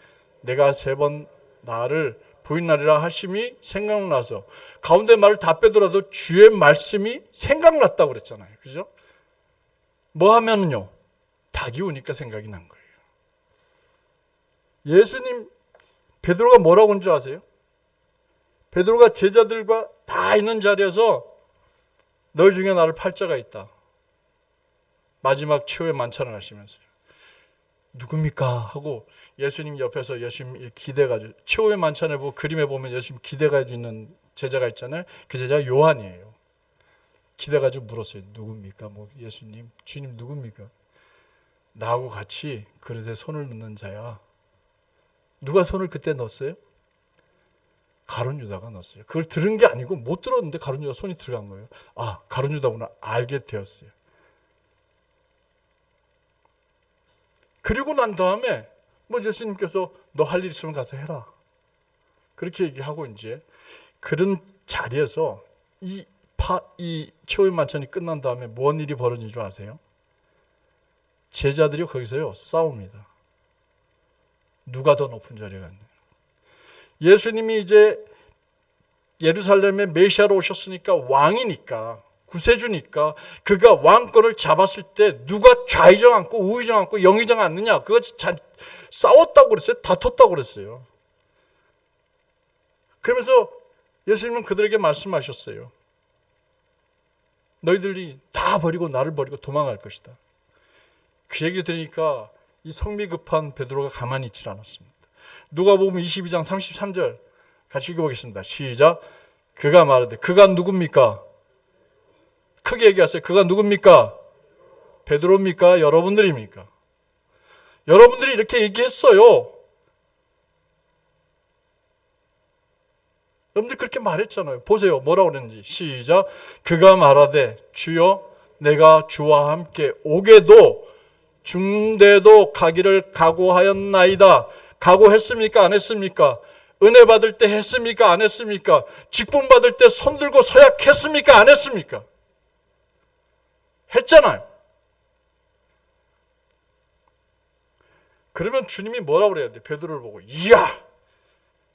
내가 3번 나를 부인하리라 하심이 생각나서, 가운데 말을 다 빼더라도 주의 말씀이 생각났다고 그랬잖아요. 그죠? 뭐 하면은요, 닭이 우니까 생각이 난 거예요. 예수님, 베드로가 뭐라고 한 줄 아세요? 베드로가 제자들과 다 있는 자리에서 너희 중에 나를 팔자가 있다. 마지막 최후의 만찬을 하시면서요. 누굽니까? 하고 예수님 옆에서 예수님 기대가지고, 최후의 만찬에 보고 그림에 보면 예수님 기대가지고 있는 제자가 있잖아요. 그 제자가 요한이에요. 기대가지고 물었어요. 누굽니까? 예수님, 주님 누굽니까? 나하고 같이 그릇에 손을 넣는 자야. 누가 손을 그때 넣었어요? 가룟 유다가 넣었어요. 그걸 들은 게 아니고 못 들었는데 가룟 유다 손이 들어간 거예요. 가룟 유다구나 알게 되었어요. 그리고 난 다음에 예수님께서 너 할 일 있으면 가서 해라. 그렇게 얘기하고 이제 그런 자리에서 이 최후의 만찬이 끝난 다음에 뭔 일이 벌어진 줄 아세요? 제자들이 거기서요 싸웁니다. 누가 더 높은 자리에 갔냐. 예수님이 이제 예루살렘에 메시아로 오셨으니까 왕이니까 구세주니까 그가 왕권을 잡았을 때 누가 좌의정 않고 우의정 않고 영의정 않느냐, 그거 싸웠다고 그랬어요. 다퉜다고 그랬어요. 그러면서 예수님은 그들에게 말씀하셨어요. 너희들이 다 버리고 나를 버리고 도망갈 것이다. 그 얘기를 들으니까 이 성미 급한 베드로가 가만히 있질 않았습니다. 누가복음 22장 33절 같이 읽어보겠습니다. 시작. 그가 말하되, 그가 누굽니까? 크게 얘기하세요. 그가 누굽니까? 베드로입니까? 여러분들입니까? 여러분들이 이렇게 얘기했어요. 여러분들 그렇게 말했잖아요. 보세요. 뭐라고 그랬는지. 시작. 그가 말하되, 주여 내가 주와 함께 오게도 중대도 가기를 각오하였나이다. 각오했습니까? 안 했습니까? 은혜 받을 때 했습니까? 안 했습니까? 직분 받을 때 손 들고 서약했습니까? 안 했습니까? 했잖아요. 그러면 주님이 뭐라고 그래야 돼? 베드로를 보고, 이야,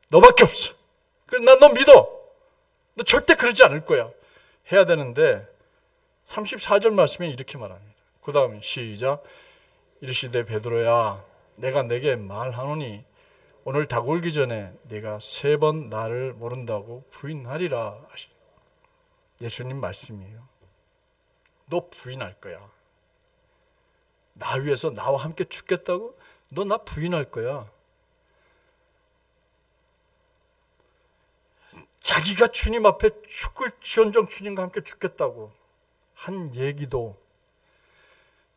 너밖에 없어. 그래, 난 너 믿어. 너 절대 그러지 않을 거야. 해야 되는데 34절 말씀에 이렇게 말합니다. 그 다음에 시작. 이르시되 베드로야, 내가 내게 말하노니 오늘 닭 울기 전에 네가 3번 나를 모른다고 부인하리라 하시. 예수님 말씀이에요. 너 부인할 거야. 나 위해서 나와 함께 죽겠다고? 너 나 부인할 거야. 자기가 주님 앞에 죽을지언정 주님과 함께 죽겠다고 한 얘기도,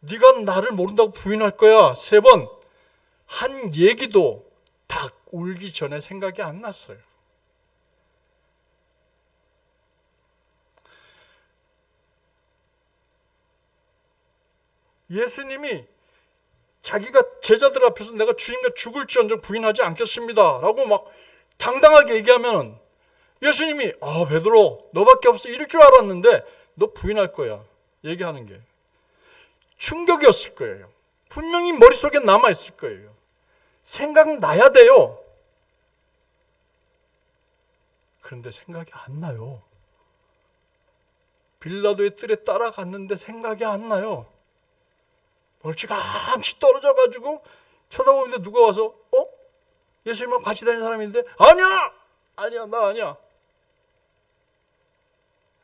네가 나를 모른다고 부인할 거야 3번 한 얘기도 닭 울기 전에 생각이 안 났어요. 예수님이 자기가 제자들 앞에서 내가 주님과 죽을지언정 부인하지 않겠습니다 라고 막 당당하게 얘기하면 예수님이 베드로 너밖에 없어 이럴 줄 알았는데 너 부인할 거야 얘기하는 게 충격이었을 거예요. 분명히 머릿속에 남아있을 거예요. 생각나야 돼요. 그런데 생각이 안 나요. 빌라도의 뜰에 따라갔는데 생각이 안 나요. 멀찌감치 떨어져가지고 쳐다보는데 누가 와서 예수님하고 같이 다니는 사람인데 아니야 나 아니야.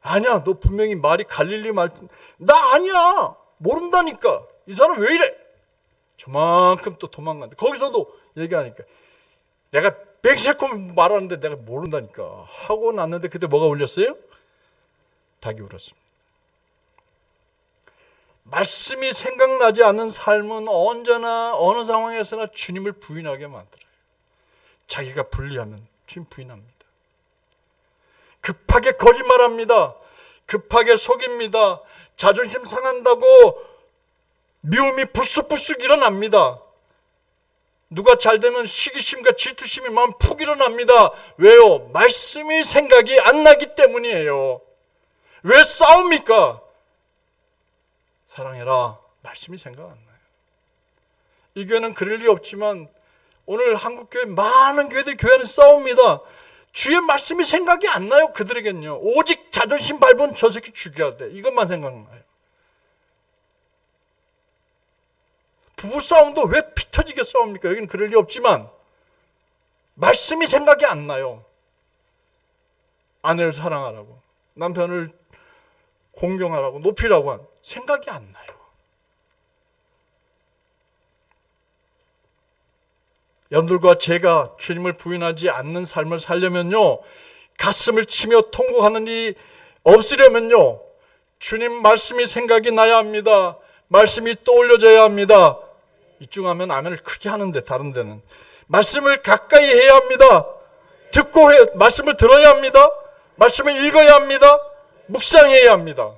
아니야, 너 분명히 말이 갈릴리 말, 나 아니야. 모른다니까. 이 사람 왜 이래? 저만큼 또 도망간다. 거기서도 얘기하니까 내가 맹세코 말하는데 내가 모른다니까 하고 났는데 그때 뭐가 울렸어요? 닭이 울었습니다. 말씀이 생각나지 않는 삶은 언제나 어느 상황에서나 주님을 부인하게 만들어요. 자기가 불리하면 주님 부인합니다. 급하게 거짓말합니다. 급하게 속입니다. 자존심 상한다고 미움이 불쑥불쑥 일어납니다. 누가 잘 되면 시기심과 질투심이 마음 푹 일어납니다. 왜요? 말씀이 생각이 안 나기 때문이에요. 왜 싸웁니까? 사랑해라. 말씀이 생각 안 나요. 이 교회는 그럴 리 없지만 오늘 한국교회 많은 교회들 교회는 싸웁니다. 주의 말씀이 생각이 안 나요. 그들에겐요. 오직 자존심 밟은 저 새끼 죽여야 돼. 이것만 생각나요. 부부싸움도 왜 피 터지게 싸웁니까? 여기는 그럴 리 없지만 말씀이 생각이 안 나요. 아내를 사랑하라고, 남편을 공경하라고, 높이라고 한 생각이 안 나요. 여러분들과 제가 주님을 부인하지 않는 삶을 살려면요, 가슴을 치며 통곡하는 일이 없으려면요, 주님 말씀이 생각이 나야 합니다. 말씀이 떠올려져야 합니다. 이중하면 아멘을 크게 하는데 다른 데는 말씀을 가까이 해야 합니다. 말씀을 들어야 합니다. 말씀을 읽어야 합니다. 묵상해야 합니다.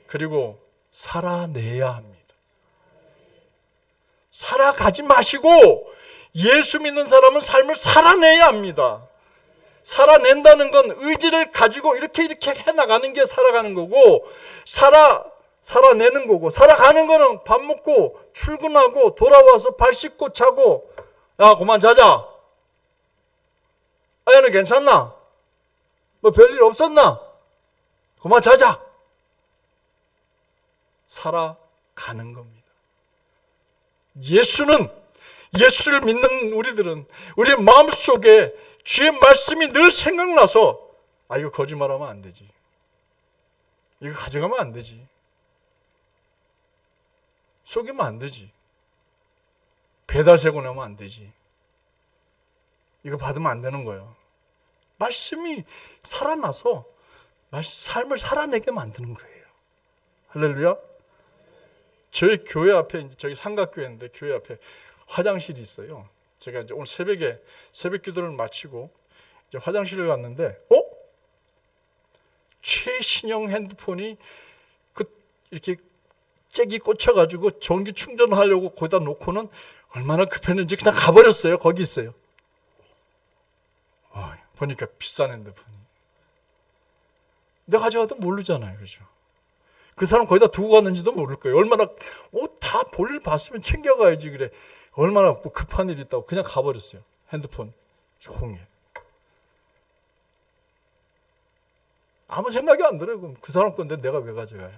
그리고 살아내야 합니다. 살아가지 마시고 예수 믿는 사람은 삶을 살아내야 합니다. 살아낸다는 건 의지를 가지고 이렇게 해나가는 게 살아가는 거고, 살아내는 거고, 살아가는 거는 밥 먹고 출근하고 돌아와서 발 씻고 자고, 야 그만 자자, 야 너 괜찮나? 별일 없었나? 그만 자자. 살아가는 겁니다. 예수를 믿는 우리들은 우리의 마음속에 주의 말씀이 늘 생각나서 이거 거짓말하면 안 되지. 이거 가져가면 안 되지. 속이면 안 되지. 배달 세고 나면 안 되지. 이거 받으면 안 되는 거예요. 말씀이 살아나서 삶을 살아내게 만드는 거예요. 할렐루야. 저희 교회 앞에, 저희 삼각교회인데 교회 앞에 화장실이 있어요. 제가 이제 오늘 새벽에 새벽 기도를 마치고 이제 화장실을 갔는데, 최신형 핸드폰이 이렇게 잭이 꽂혀가지고 전기 충전하려고 거기다 놓고는 얼마나 급했는지 그냥 가버렸어요. 거기 있어요. 보니까 비싼 핸드폰이. 내가 가져가도 모르잖아요. 그죠? 그 사람 거기다 두고 갔는지도 모를 거예요. 얼마나, 다 볼일 봤으면 챙겨가야지, 그래. 얼마나 급한 일이 있다고 그냥 가버렸어요. 핸드폰 좋은 게. 아무 생각이 안 들어요. 그럼 그 사람 건데 내가 왜 가져가요?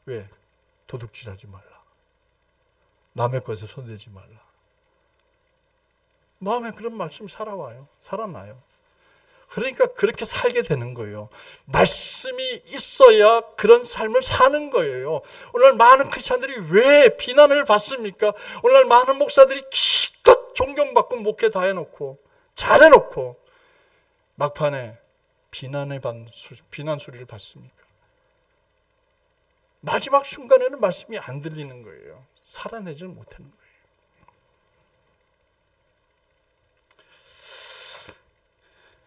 왜? 도둑질하지 말라. 남의 것에 손대지 말라. 마음에 그런 말씀이 살아나요. 그러니까 그렇게 살게 되는 거예요. 말씀이 있어야 그런 삶을 사는 거예요. 오늘 많은 크리스찬들이 왜 비난을 받습니까? 오늘 많은 목사들이 기껏 존경받고 목회 다 해놓고 잘해놓고 막판에 비난 소리를 받습니까? 마지막 순간에는 말씀이 안 들리는 거예요. 살아내지 못하는 거예요.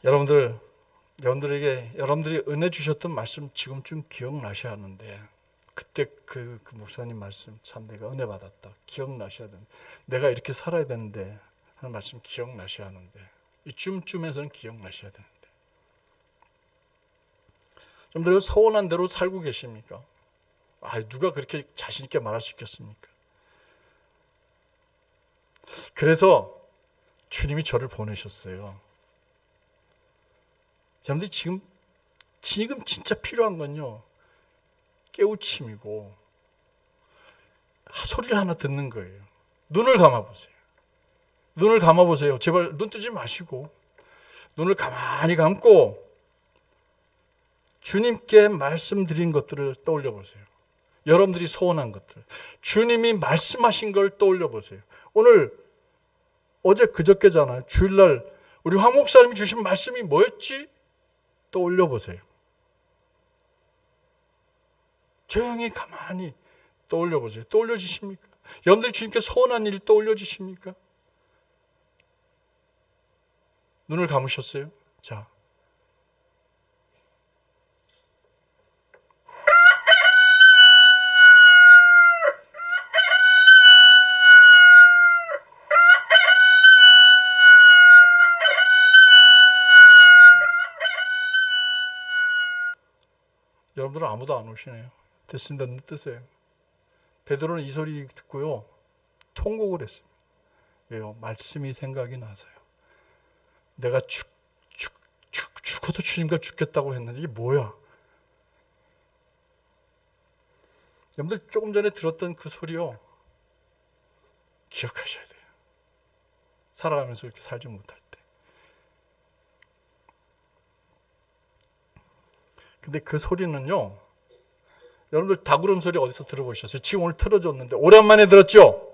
여러분들이 은혜 주셨던 말씀 지금쯤 기억나셔야 하는데, 그때 그 목사님 말씀 참 내가 은혜 받았다. 기억나셔야 되는데, 내가 이렇게 살아야 되는데 하는 말씀 기억나셔야 하는데, 이쯤에서는 기억나셔야 되는데. 여러분들 서운한 대로 살고 계십니까? 누가 그렇게 자신 있게 말할 수 있겠습니까? 그래서 주님이 저를 보내셨어요. 여러분들이 지금 진짜 필요한 건요, 깨우침이고 소리를 하나 듣는 거예요. 눈을 감아보세요. 제발 눈 뜨지 마시고 눈을 가만히 감고 주님께 말씀드린 것들을 떠올려 보세요. 여러분들이 소원한 것들, 주님이 말씀하신 걸 떠올려 보세요. 어제 그저께잖아요. 주일날 우리 황 목사님이 주신 말씀이 뭐였지? 떠올려 보세요. 조용히 가만히 떠올려 보세요. 떠올려 지십니까? 여러분들이 주님께 소원한 일 떠올려 지십니까? 눈을 감으셨어요? 자, 여러분들은 아무도 안 오시네요. 됐습니다. 눈 뜨세요. 베드로는 이 소리 듣고요, 통곡을 했습니다. 왜요? 말씀이 생각이 나서요. 내가 죽어도 주님과 죽겠다고 했는데 이게 뭐야? 여러분들 조금 전에 들었던 그 소리요, 기억하셔야 돼요. 살아가면서 이렇게 살지 못할 때. 근데 그 소리는요, 여러분들 다구름 소리 어디서 들어보셨어요? 지금 오늘 틀어줬는데 오랜만에 들었죠?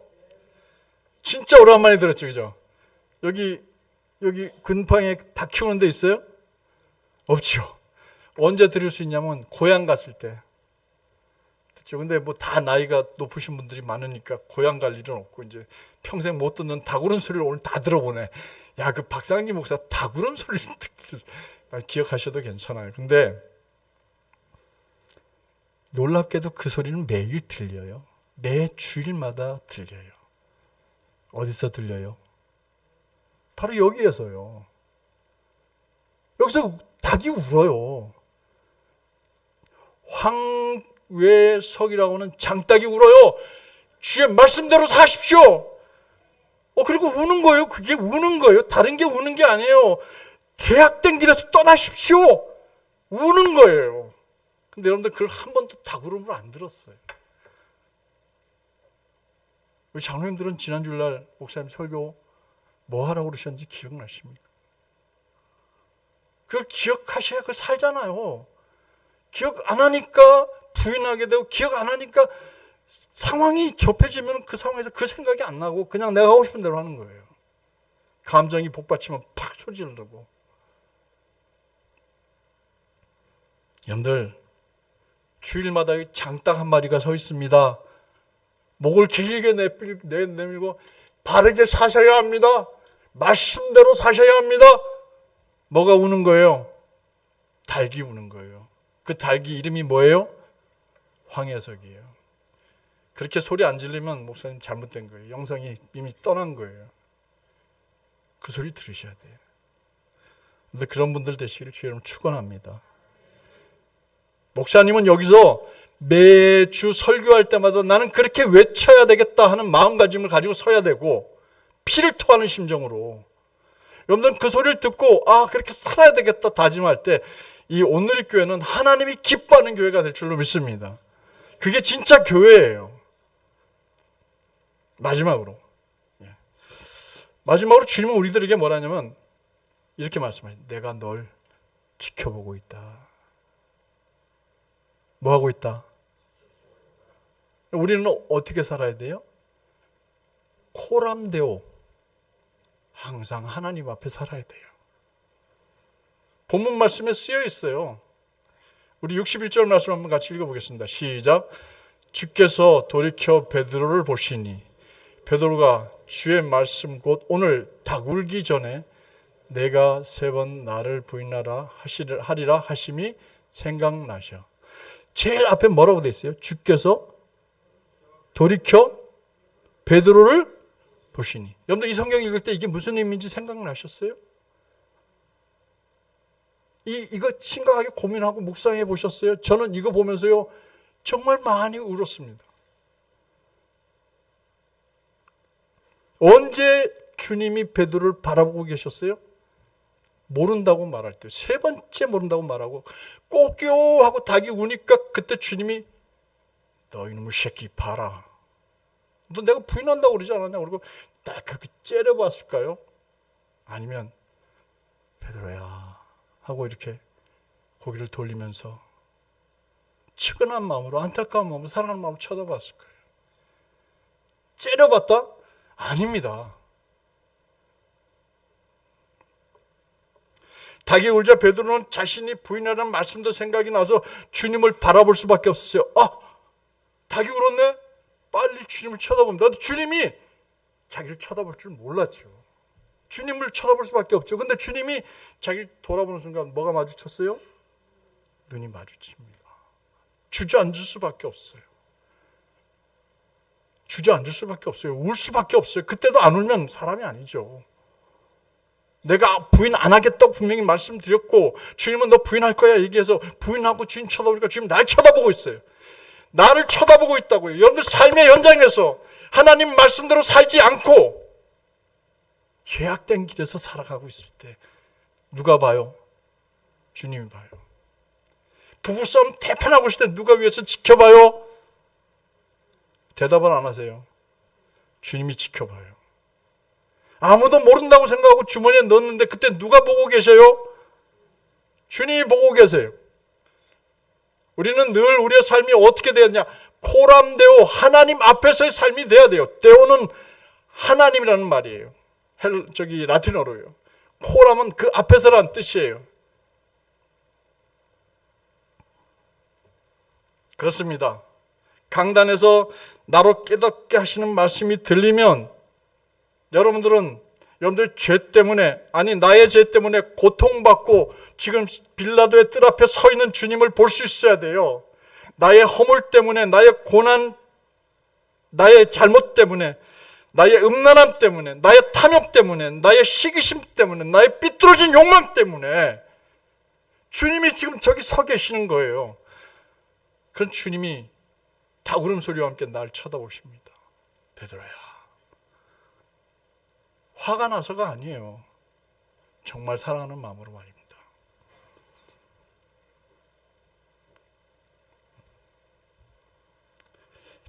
진짜 오랜만에 들었죠, 그죠? 여기 근방에 다 키우는 데 있어요? 없죠. 언제 들을 수 있냐면 고향 갔을 때 듣죠. 근데 뭐 다 나이가 높으신 분들이 많으니까 고향 갈 일은 없고 이제 평생 못 듣는 다구름 소리를 오늘 다 들어보네. 야, 그 박상기 목사 다구름 소리를 기억하셔도 괜찮아요. 근데 놀랍게도 그 소리는 매일 들려요. 매 주일마다 들려요. 어디서 들려요? 바로 여기에서요. 여기서 닭이 울어요. 황외석이라고는 장닭이 울어요. 주의 말씀대로 사십시오. 그리고 우는 거예요. 그게 우는 거예요. 다른 게 우는 게 아니에요. 죄악된 길에서 떠나십시오. 우는 거예요. 근데 여러분들 그걸 한 번도 다구름으로 안 들었어요. 우리 장로님들은 지난 주일날 목사님 설교 뭐 하라고 그러셨는지 기억나십니까? 그걸 기억하셔야 그걸 살잖아요. 기억 안 하니까 부인하게 되고, 기억 안 하니까 상황이 접해지면 그 상황에서 그 생각이 안 나고 그냥 내가 하고 싶은 대로 하는 거예요. 감정이 복받치면 팍 소리지르고. 여러분들 주일마다 장딱 한 마리가 서 있습니다. 목을 길게 내밀고 바르게 사셔야 합니다. 말씀대로 사셔야 합니다. 뭐가 우는 거예요? 닭이 우는 거예요. 그 닭이 이름이 뭐예요? 황해석이에요. 그렇게 소리 안 지르면 목사님 잘못된 거예요. 영성이 이미 떠난 거예요. 그 소리 들으셔야 돼요. 근데 그런 분들 되시기를 주의 이름으로 축원합니다. 목사님은 여기서 매주 설교할 때마다 나는 그렇게 외쳐야 되겠다 하는 마음가짐을 가지고 서야 되고, 피를 토하는 심정으로. 여러분들은 그 소리를 듣고 그렇게 살아야 되겠다 다짐할 때 이 온누리 교회는 하나님이 기뻐하는 교회가 될 줄로 믿습니다. 그게 진짜 교회예요. 마지막으로 주님은 우리들에게 뭐라냐면 이렇게 말씀해요. 내가 널 지켜보고 있다. 뭐 하고 있다? 우리는 어떻게 살아야 돼요? 코람데오, 항상 하나님 앞에 살아야 돼요. 본문 말씀에 쓰여 있어요. 우리 61절 말씀 한번 같이 읽어보겠습니다. 시작. 주께서 돌이켜 베드로를 보시니 베드로가 주의 말씀 곧 오늘 닭 울기 전에 내가 3번 나를 부인하라 하리라 하심이 생각나셔. 제일 앞에 뭐라고 돼 있어요? 주께서 돌이켜 베드로를 보시니. 여러분들 이 성경 읽을 때 이게 무슨 의미인지 생각나셨어요? 이거 심각하게 고민하고 묵상해 보셨어요? 저는 이거 보면서요 정말 많이 울었습니다. 언제 주님이 베드로를 바라보고 계셨어요? 모른다고 말할 때, 3번째 모른다고 말하고 꼬끼오 하고 닭이 우니까 그때 주님이 너 이놈의 새끼 봐라. 너 내가 부인한다고 그러지 않았냐? 그리고 딱 그렇게 째려봤을까요? 아니면 베드로야 하고 이렇게 고개를 돌리면서 측은한 마음으로, 안타까운 마음으로, 사랑하는 마음으로 쳐다봤을 거예요. 째려봤다? 아닙니다. 닭이 울자 베드로는 자신이 부인하라는 말씀도 생각이 나서 주님을 바라볼 수밖에 없었어요. 닭이 울었네? 빨리 주님을 쳐다봅니다. 주님이 자기를 쳐다볼 줄 몰랐죠. 주님을 쳐다볼 수밖에 없죠. 근데 주님이 자기를 돌아보는 순간 뭐가 마주쳤어요? 눈이 마주칩니다. 주저앉을 수밖에 없어요. 주저앉을 수밖에 없어요. 울 수밖에 없어요. 그때도 안 울면 사람이 아니죠. 내가 부인 안 하겠다고 분명히 말씀드렸고 주님은 너 부인할 거야 얘기해서 부인하고 주님 쳐다보니까 주님 날 쳐다보고 있어요. 나를 쳐다보고 있다고요. 여러분들 삶의 현장에서 하나님 말씀대로 살지 않고 죄악된 길에서 살아가고 있을 때 누가 봐요? 주님이 봐요. 부부싸움 대판하고 있을 때 누가 위에서 지켜봐요? 대답은 안 하세요. 주님이 지켜봐요. 아무도 모른다고 생각하고 주머니에 넣었는데 그때 누가 보고 계셔요? 주님이 보고 계세요. 우리는 늘 우리의 삶이 어떻게 되었냐? 코람데오, 하나님 앞에서의 삶이 돼야 돼요. 데오는 하나님이라는 말이에요. 라틴어로요. 코람은 그 앞에서라는 뜻이에요. 그렇습니다. 강단에서 나로 깨닫게 하시는 말씀이 들리면 여러분들 죄 때문에, 아니 나의 죄 때문에 고통받고 지금 빌라도의 뜰 앞에 서 있는 주님을 볼 수 있어야 돼요. 나의 허물 때문에, 나의 고난, 나의 잘못 때문에, 나의 음란함 때문에, 나의 탐욕 때문에, 나의 시기심 때문에, 나의 삐뚤어진 욕망 때문에 주님이 지금 저기 서 계시는 거예요. 그런 주님이 다 울음소리와 함께 날 쳐다보십니다. 베드로야. 화가 나서가 아니에요. 정말 사랑하는 마음으로 말입니다.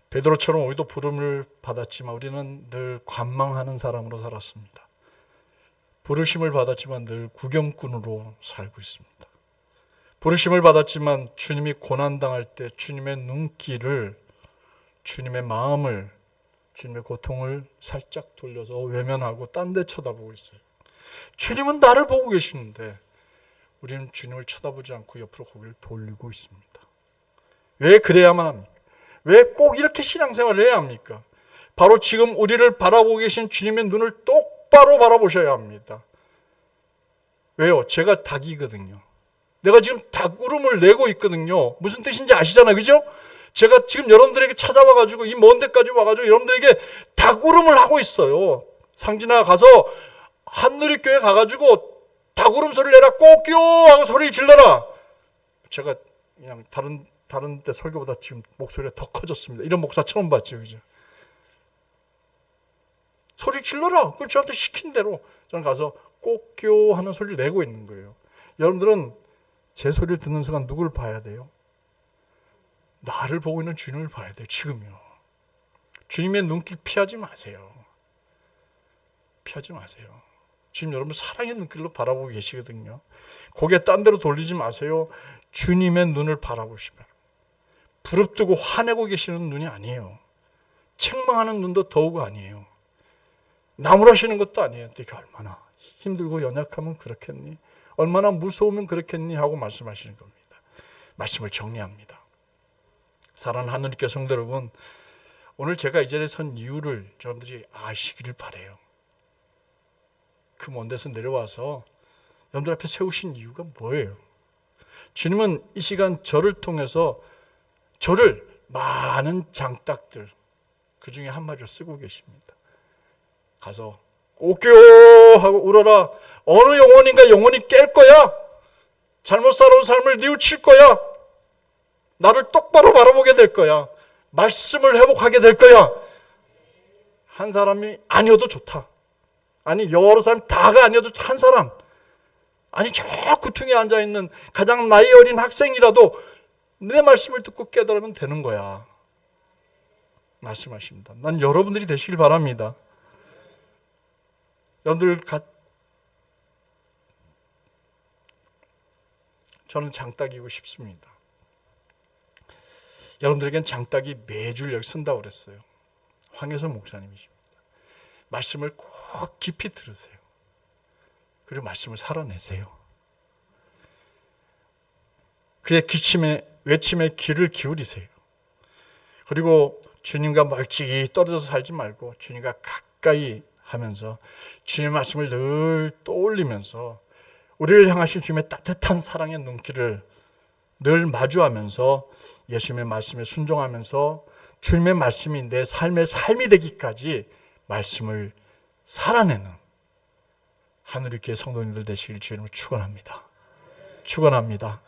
베드로처럼 우리도 부름을 받았지만 우리는 늘 관망하는 사람으로 살았습니다. 부르심을 받았지만 늘 구경꾼으로 살고 있습니다. 부르심을 받았지만 주님이 고난당할 때 주님의 눈길을, 주님의 마음을, 주님의 고통을 살짝 돌려서 외면하고 딴 데 쳐다보고 있어요. 주님은 나를 보고 계시는데 우리는 주님을 쳐다보지 않고 옆으로 고개를 돌리고 있습니다. 왜 그래야만 합니까? 왜 꼭 이렇게 신앙생활을 해야 합니까? 바로 지금 우리를 바라보고 계신 주님의 눈을 똑바로 바라보셔야 합니다. 왜요? 제가 닭이거든요. 내가 지금 닭울음을 내고 있거든요. 무슨 뜻인지 아시잖아요. 그죠? 제가 지금 여러분들에게 찾아와가지고 이 먼 데까지 와가지고 여러분들에게 닭울음을 하고 있어요. 상진아 가서 한누리교회 가가지고 닭울음 소리를 내라. 꼭요 하고 소리를 질러라. 제가 그냥 다른 때 설교보다 지금 목소리가 더 커졌습니다. 이런 목사 처음 봤죠. 그죠? 소리 질러라. 그걸 저한테 시킨 대로 저는 가서 꼭요 하는 소리를 내고 있는 거예요. 여러분들은 제 소리를 듣는 순간 누굴 봐야 돼요? 나를 보고 있는 주님을 봐야 돼요. 지금요. 주님의 눈길 피하지 마세요. 피하지 마세요. 지금 여러분 사랑의 눈길로 바라보고 계시거든요. 고개 딴 데로 돌리지 마세요. 주님의 눈을 바라보시면 부릅뜨고 화내고 계시는 눈이 아니에요. 책망하는 눈도 더욱 아니에요. 나무라시는 것도 아니에요. 네가 얼마나 힘들고 연약하면 그렇겠니? 얼마나 무서우면 그렇겠니? 하고 말씀하시는 겁니다. 말씀을 정리합니다. 사랑하는 하느님께 성도 여러분, 오늘 제가 이 자리에 선 이유를 여러분들이 아시기를 바라요. 그 먼 데서 내려와서 여러분들 앞에 세우신 이유가 뭐예요? 주님은 이 시간 저를 통해서 저를 많은 장딱들 그 중에 한 마리를 쓰고 계십니다. 가서 꼭요 하고 울어라. 어느 영혼인가 영혼이 깰 거야. 잘못 살아온 삶을 뉘우칠 거야. 나를 똑바로 바라보게 될 거야. 말씀을 회복하게 될 거야. 한 사람이 아니어도 좋다. 아니 여러 사람 다가 아니어도 한 사람. 아니 저 구퉁에 앉아있는 가장 나이 어린 학생이라도 내 말씀을 듣고 깨달으면 되는 거야. 말씀하십니다. 난 여러분들이 되시길 바랍니다. 여러분들 저는 장딱이고 싶습니다. 여러분들에겐 장딱이 매주 여기 쓴다고 그랬어요. 황혜선 목사님이십니다. 말씀을 꼭 깊이 들으세요. 그리고 말씀을 살아내세요. 그의 외침에 귀를 기울이세요. 그리고 주님과 멀찍이 떨어져서 살지 말고 주님과 가까이 하면서 주님의 말씀을 늘 떠올리면서 우리를 향하신 주님의 따뜻한 사랑의 눈길을 늘 마주하면서 예수님의 말씀에 순종하면서 주님의 말씀이 내 삶의 삶이 되기까지 말씀을 살아내는 하늘의 교회 성도님들 되시길 주님으로 축원합니다. 축원합니다.